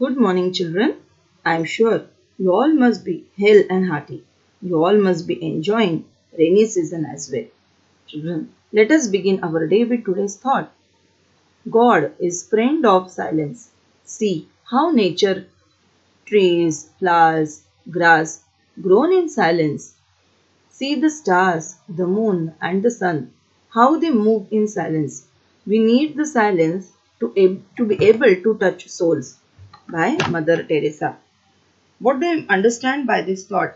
Good morning, children. I am sure you all must be hale and hearty. You all must be enjoying rainy season as well. Children, let us begin our day with today's thought. God is friend of silence. See how nature, trees, flowers, grass grown in silence. See the stars, the moon and the sun, how they move in silence. We need the silence to be able to touch souls. By Mother Teresa. What do you understand by this thought?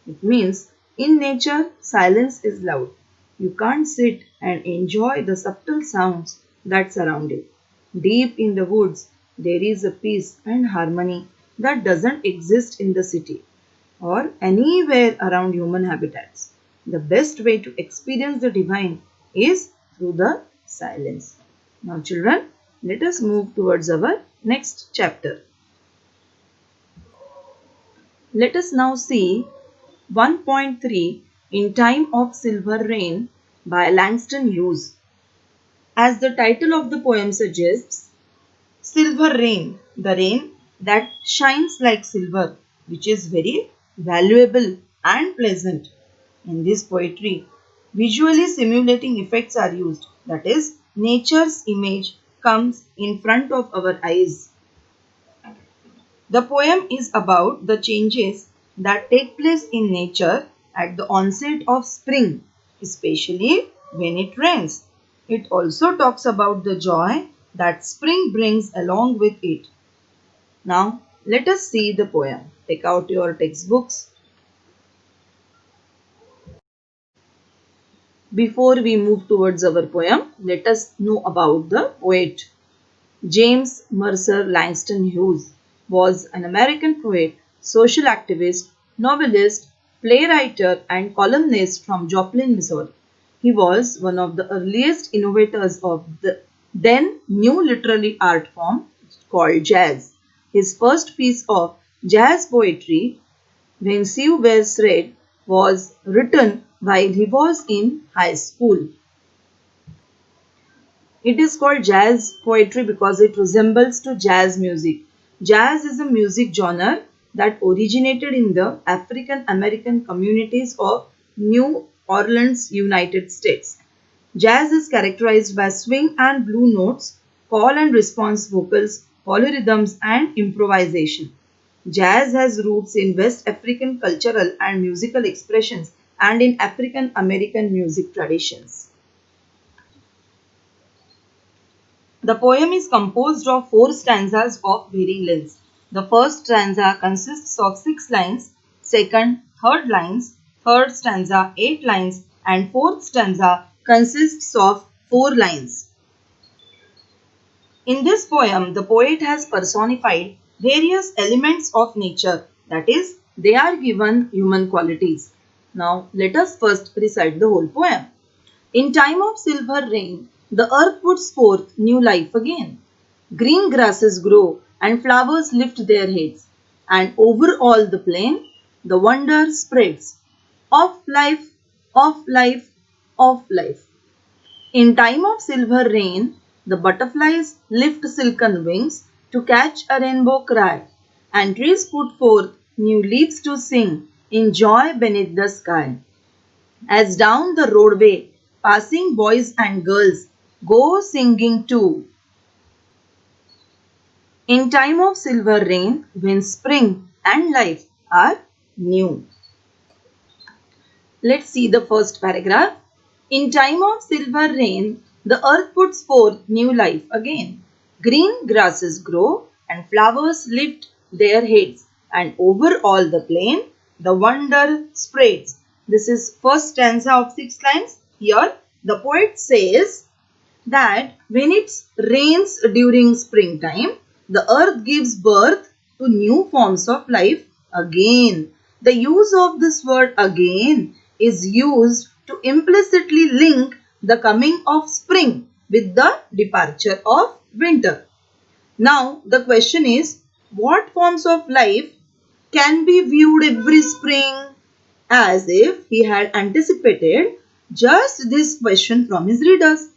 It means in nature, silence is loud. You can't sit and enjoy the subtle sounds that surround you. Deep in the woods, there is a peace and harmony that doesn't exist in the city or anywhere around human habitats. The best way to experience the divine is through the silence. Now, children, let us move towards our next chapter. Let us now see 1.3 In Time of Silver Rain by Langston Hughes. As the title of the poem suggests, silver rain, the rain that shines like silver, which is very valuable and pleasant. In this poetry, visually simulating effects are used. That is, nature's image comes in front of our eyes. The poem is about the changes that take place in nature at the onset of spring, especially when it rains. It also talks about the joy that spring brings along with it. Now, let us see the poem. Take out your textbooks. Before we move towards our poem, let us know about the poet. James Mercer Langston Hughes was an American poet, social activist, novelist, playwright, and columnist from Joplin, Missouri. He was one of the earliest innovators of the then new literary art form called jazz. His first piece of jazz poetry, When Sue Bears Red, was written while he was in high school. It is called jazz poetry because it resembles to jazz music. Jazz is a music genre that originated in the African American communities of New Orleans, United States. Jazz is characterized by swing and blue notes, call and response vocals, polyrhythms, and improvisation. Jazz has roots in West African cultural and musical expressions and in African American music traditions. The poem is composed of four stanzas of varying lengths. The first stanza consists of 6 lines, second, third lines, third stanza 8 lines, and fourth stanza consists of 4 lines. In this poem, the poet has personified various elements of nature, that is, they are given human qualities. Now, let us first recite the whole poem. In time of silver rain, the earth puts forth new life again. Green grasses grow and flowers lift their heads, and over all the plain, the wonder spreads of life, of life, of life. In time of silver rain, the butterflies lift silken wings to catch a rainbow cry, and trees put forth new leaves to sing in joy beneath the sky. As down the roadway, passing boys and girls go singing too. In time of silver rain, when spring and life are new. Let's see the first paragraph. In time of silver rain, the earth puts forth new life again. Green grasses grow and flowers lift their heads, and over all the plain, the wonder spreads. This is first stanza of 6 lines. Here, the poet says that when it rains during springtime, the earth gives birth to new forms of life again. The use of this word again is used to implicitly link the coming of spring with the departure of winter. Now, the question is, what forms of life can be viewed every spring? As if he had anticipated just this question from his readers.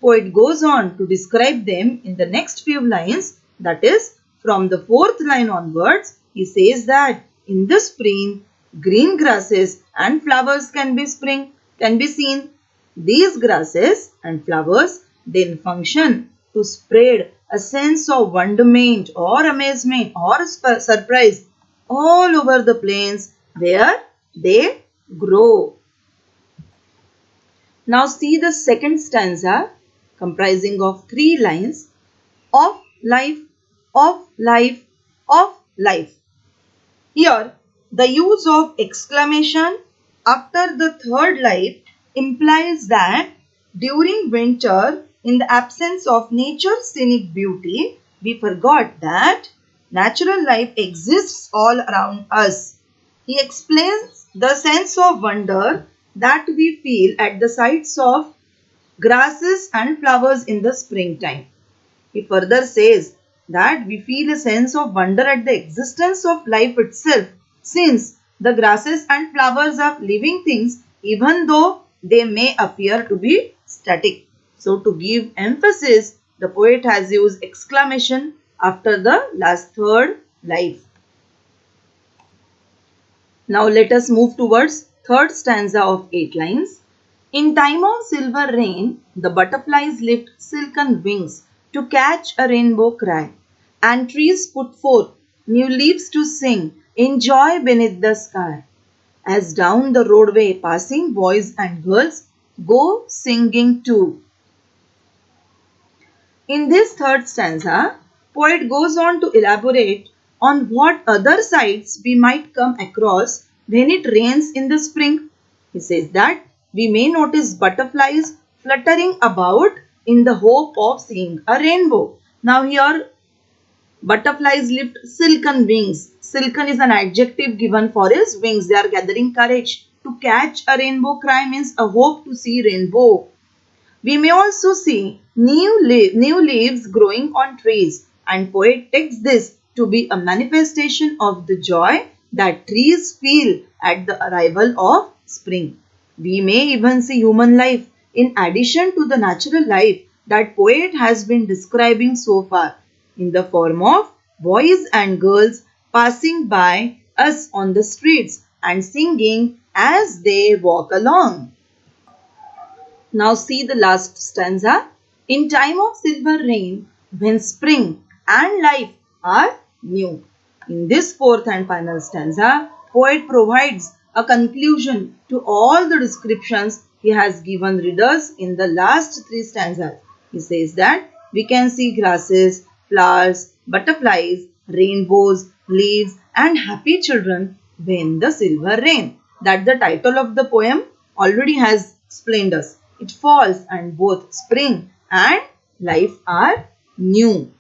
Poet goes on to describe them in the next few lines, that is, from the fourth line onwards, he says that in the spring, green grasses and flowers can be seen. These grasses and flowers then function to spread a sense of wonderment or amazement or surprise all over the plains where they grow. Now see the second stanza comprising of three lines of life, of life, of life. Here, the use of exclamation after the third life implies that during winter, in the absence of nature's scenic beauty, we forgot that natural life exists all around us. He explains the sense of wonder that we feel at the sights of grasses and flowers in the springtime. He further says that we feel a sense of wonder at the existence of life itself, since the grasses and flowers are living things even though they may appear to be static. So to give emphasis, the poet has used exclamation after the last third life. Now let us move towards third stanza of 8 lines. In time of silver rain, the butterflies lift silken wings to catch a rainbow cry, and trees put forth new leaves to sing in joy beneath the sky. As down the roadway passing boys and girls go singing too. In this third stanza, poet goes on to elaborate on what other sights we might come across when it rains in the spring. He says that we may notice butterflies fluttering about in the hope of seeing a rainbow. Now here butterflies lift silken wings. Silken is an adjective given for his wings. They are gathering courage. To catch a rainbow cry means a hope to see rainbow. We may also see new leaves growing on trees, and poet takes this to be a manifestation of the joy that trees feel at the arrival of spring. We may even see human life in addition to the natural life that poet has been describing so far, in the form of boys and girls passing by us on the streets and singing as they walk along. Now see the last stanza. In time of silver rain, when spring and life are new. In this fourth and final stanza, poet provides a conclusion to all the descriptions he has given readers in the last three stanzas. He says that we can see grasses, flowers, butterflies, rainbows, leaves and happy children when the silver rain. That the title of the poem already has explained us. It falls and both spring and life are new.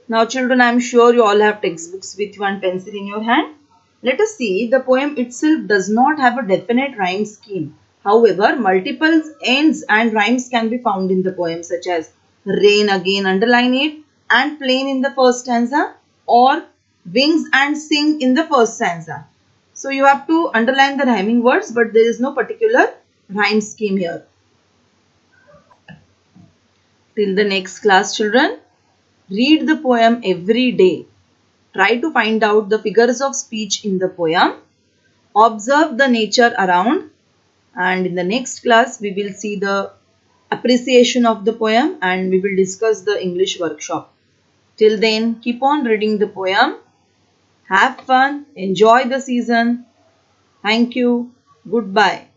Now children, I am sure you all have textbooks with you and pencil in your hand. Let us see, the poem itself does not have a definite rhyme scheme. However, multiple ends and rhymes can be found in the poem, such as rain, again underline it, and plain in the first stanza, or wings and sing in the first stanza. So you have to underline the rhyming words, but there is no particular rhyme scheme here. Till the next class children, read the poem every day. Try to find out the figures of speech in the poem. Observe the nature around, and in the next class we will see the appreciation of the poem and we will discuss the English workshop. Till then, keep on reading the poem. Have fun. Enjoy the season. Thank you. Goodbye.